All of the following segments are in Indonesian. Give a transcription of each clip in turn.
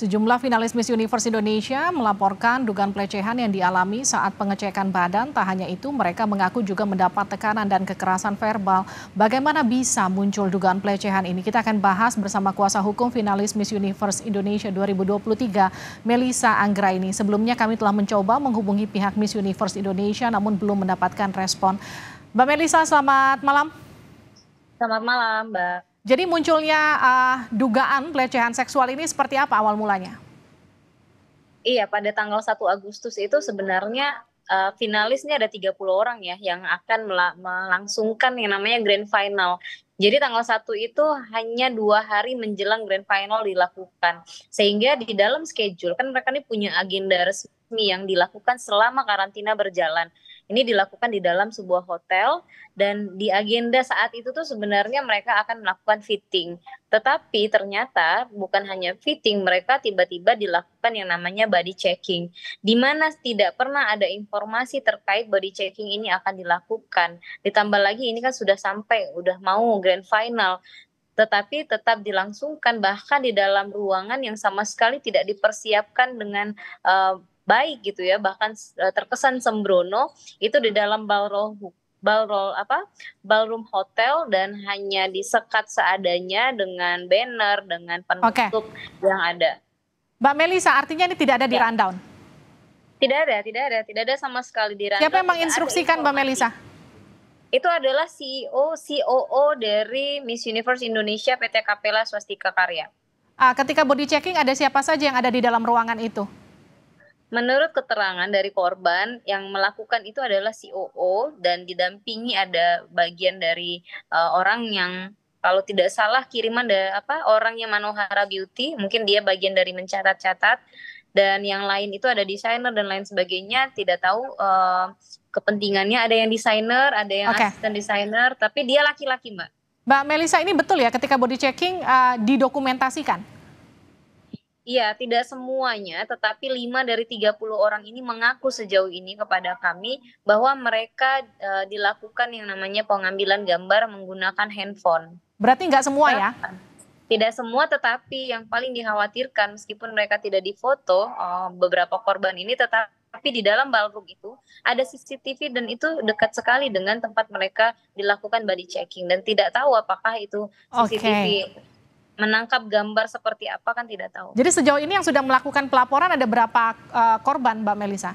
Sejumlah finalis Miss Universe Indonesia melaporkan dugaan pelecehan yang dialami saat pengecekan badan. Tak hanya itu, mereka mengaku juga mendapat tekanan dan kekerasan verbal. Bagaimana bisa muncul dugaan pelecehan ini? Kita akan bahas bersama kuasa hukum finalis Miss Universe Indonesia 2023, Melissa Anggraini. Sebelumnya kami telah mencoba menghubungi pihak Miss Universe Indonesia namun belum mendapatkan respon. Mbak Melissa, selamat malam. Selamat malam, Mbak. Jadi munculnya dugaan pelecehan seksual ini seperti apa awal mulanya? Iya, pada tanggal 1 Agustus itu sebenarnya finalis ini ada 30 orang ya yang akan melangsungkan yang namanya Grand Final. Jadi tanggal 1 itu hanya 2 hari menjelang Grand Final dilakukan. Sehingga di dalam schedule, kan mereka ini punya agenda resmi yang dilakukan selama karantina berjalan. Ini dilakukan di dalam sebuah hotel dan di agenda saat itu tuh sebenarnya mereka akan melakukan fitting. Tetapi ternyata bukan hanya fitting, mereka tiba-tiba dilakukan yang namanya body checking, di mana tidak pernah ada informasi terkait body checking ini akan dilakukan. Ditambah lagi ini kan sudah sampai, udah mau grand final, tetapi tetap dilangsungkan bahkan di dalam ruangan yang sama sekali tidak dipersiapkan dengan baik gitu ya, bahkan terkesan sembrono itu di dalam ballroom hotel dan hanya disekat seadanya dengan banner, dengan Oke, penutup yang ada. Mbak Melissa, artinya ini tidak ada di Ya, rundown? tidak ada sama sekali di rundown. Siapa yang Tidak ada menginstruksikan Mbak informasi. Melissa? Itu adalah CEO, COO dari Miss Universe Indonesia PT Kapela Swastika Karya. Ketika body checking ada siapa saja yang ada di dalam ruangan itu? Menurut keterangan dari korban, yang melakukan itu adalah COO dan didampingi ada bagian dari orang yang kalau tidak salah kiriman orangnya Manohara Beauty, mungkin dia bagian dari mencatat-catat, dan yang lain itu ada desainer dan lain sebagainya. Tidak tahu kepentingannya, ada yang desainer, ada yang Oke. asisten desainer, tapi dia laki-laki, Mbak. Mbak Melissa, ini betul ya ketika body checking didokumentasikan? Iya, tidak semuanya, tetapi 5 dari 30 orang ini mengaku sejauh ini kepada kami bahwa mereka dilakukan yang namanya pengambilan gambar menggunakan handphone. Berarti nggak semua ya? Tidak semua, tetapi yang paling dikhawatirkan meskipun mereka tidak difoto, beberapa korban ini, tetapi di dalam ballroom itu ada CCTV dan itu dekat sekali dengan tempat mereka dilakukan body checking dan tidak tahu apakah itu CCTV menangkap gambar seperti apa, kan tidak tahu. Jadi sejauh ini yang sudah melakukan pelaporan ada berapa korban, Mbak Melissa?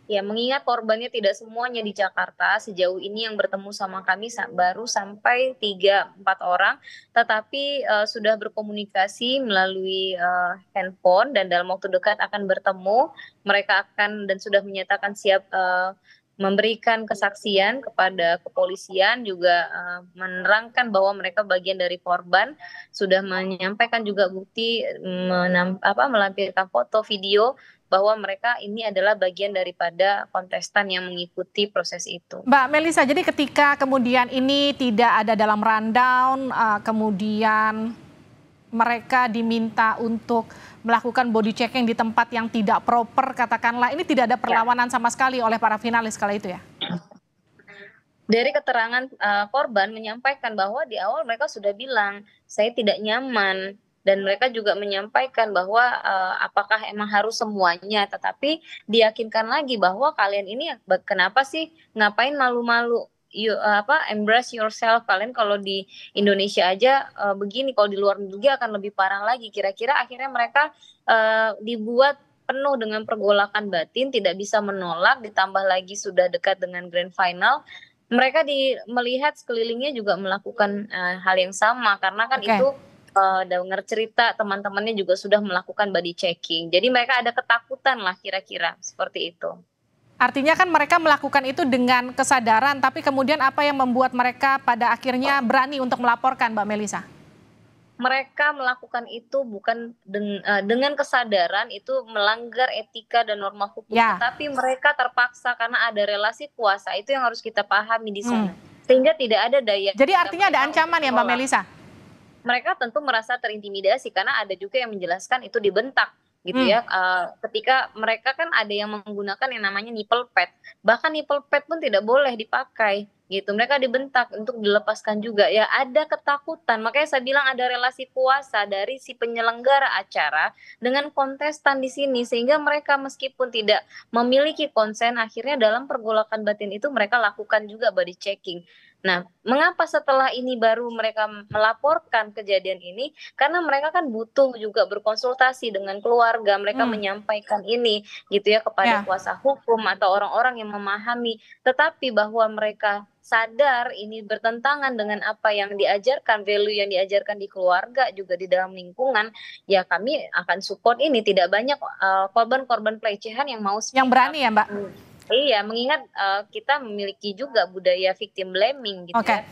Ya, mengingat korbannya tidak semuanya di Jakarta, sejauh ini yang bertemu sama kami baru sampai 3-4 orang, tetapi sudah berkomunikasi melalui handphone dan dalam waktu dekat akan bertemu. Mereka akan dan sudah menyatakan siap memberikan kesaksian kepada kepolisian, juga menerangkan bahwa mereka bagian dari korban, sudah menyampaikan juga bukti, melampirkan foto, video bahwa mereka ini adalah bagian daripada kontestan yang mengikuti proses itu. Mbak Melissa, jadi ketika kemudian ini tidak ada dalam rundown, kemudian mereka diminta untuk melakukan body checking di tempat yang tidak proper, katakanlah, ini tidak ada perlawanan sama sekali oleh para finalis kala itu ya? Dari keterangan korban menyampaikan bahwa di awal mereka sudah bilang, saya tidak nyaman. Dan mereka juga menyampaikan bahwa apakah emang harus semuanya, tetapi diyakinkan lagi bahwa kalian ini kenapa sih, ngapain malu-malu, embrace yourself. Kalian kalau di Indonesia aja begini, kalau di luar negeri akan lebih parah lagi. Kira-kira akhirnya mereka dibuat penuh dengan pergolakan batin, tidak bisa menolak, ditambah lagi sudah dekat dengan grand final. Mereka melihat sekelilingnya juga melakukan hal yang sama, karena kan itu dengar cerita teman-temannya juga sudah melakukan body checking. Jadi mereka ada ketakutan lah, kira-kira seperti itu. Artinya kan mereka melakukan itu dengan kesadaran, tapi kemudian apa yang membuat mereka pada akhirnya berani untuk melaporkan, Mbak Melissa? Mereka melakukan itu bukan dengan kesadaran, itu melanggar etika dan norma hukum, tetapi mereka terpaksa karena ada relasi kuasa, itu yang harus kita pahami di sana. Sehingga tidak ada daya. Jadi artinya ada ancaman ya, Mbak Melissa? Mereka tentu merasa terintimidasi karena ada juga yang menjelaskan itu dibentak. gitu ya. Ketika mereka kan ada yang menggunakan yang namanya nipple pad, bahkan nipple pad pun tidak boleh dipakai gitu. Mereka dibentak untuk dilepaskan juga. Ya ada ketakutan. Makanya saya bilang ada relasi kuasa dari si penyelenggara acara dengan kontestan di sini sehingga mereka meskipun tidak memiliki konsen akhirnya dalam pergolakan batin itu mereka lakukan juga body checking. Nah, mengapa setelah ini baru mereka melaporkan kejadian ini? Karena mereka kan butuh juga berkonsultasi dengan keluarga, mereka Hmm, menyampaikan ini gitu ya kepada ya. kuasa hukum atau orang-orang yang memahami. Tetapi bahwa mereka sadar ini bertentangan dengan apa yang diajarkan, value yang diajarkan di keluarga juga di dalam lingkungan, ya kami akan support ini. Tidak banyak korban-korban pelecehan yang mau Yang speak up. berani ya, Mbak? Iya, mengingat kita memiliki juga budaya victim blaming gitu Oke. ya.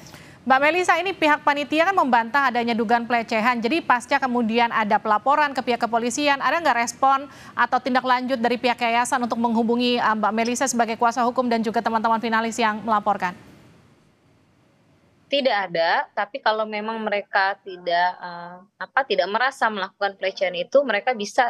Mbak Melisa, ini pihak panitia kan membantah adanya dugaan pelecehan. Jadi pasca kemudian ada pelaporan ke pihak kepolisian, ada nggak respon atau tindak lanjut dari pihak yayasan untuk menghubungi Mbak Melisa sebagai kuasa hukum dan juga teman-teman finalis yang melaporkan? Tidak ada, tapi kalau memang mereka tidak merasa melakukan pelecehan itu, mereka bisa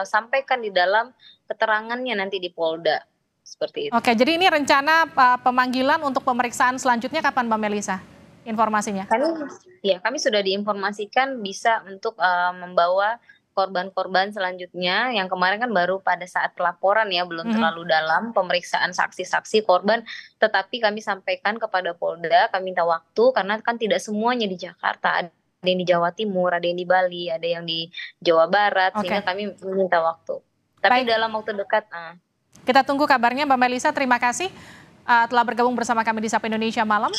sampaikan di dalam keterangannya nanti di Polda seperti itu. Oke, jadi ini rencana pemanggilan untuk pemeriksaan selanjutnya kapan, Mbak Melisa? Informasinya. Kami sudah diinformasikan bisa untuk membawa korban-korban selanjutnya. Yang kemarin kan baru pada saat pelaporan ya, belum terlalu dalam pemeriksaan saksi-saksi korban. Tetapi kami sampaikan kepada Polda, kami minta waktu karena kan tidak semuanya di Jakarta. Ada yang di Jawa Timur, ada yang di Bali, ada yang di Jawa Barat, sehingga Oke, kami meminta waktu. Tapi baik. dalam waktu dekat, Kita tunggu kabarnya, Mbak Melisa. Terima kasih telah bergabung bersama kami di Sapa Indonesia Malam.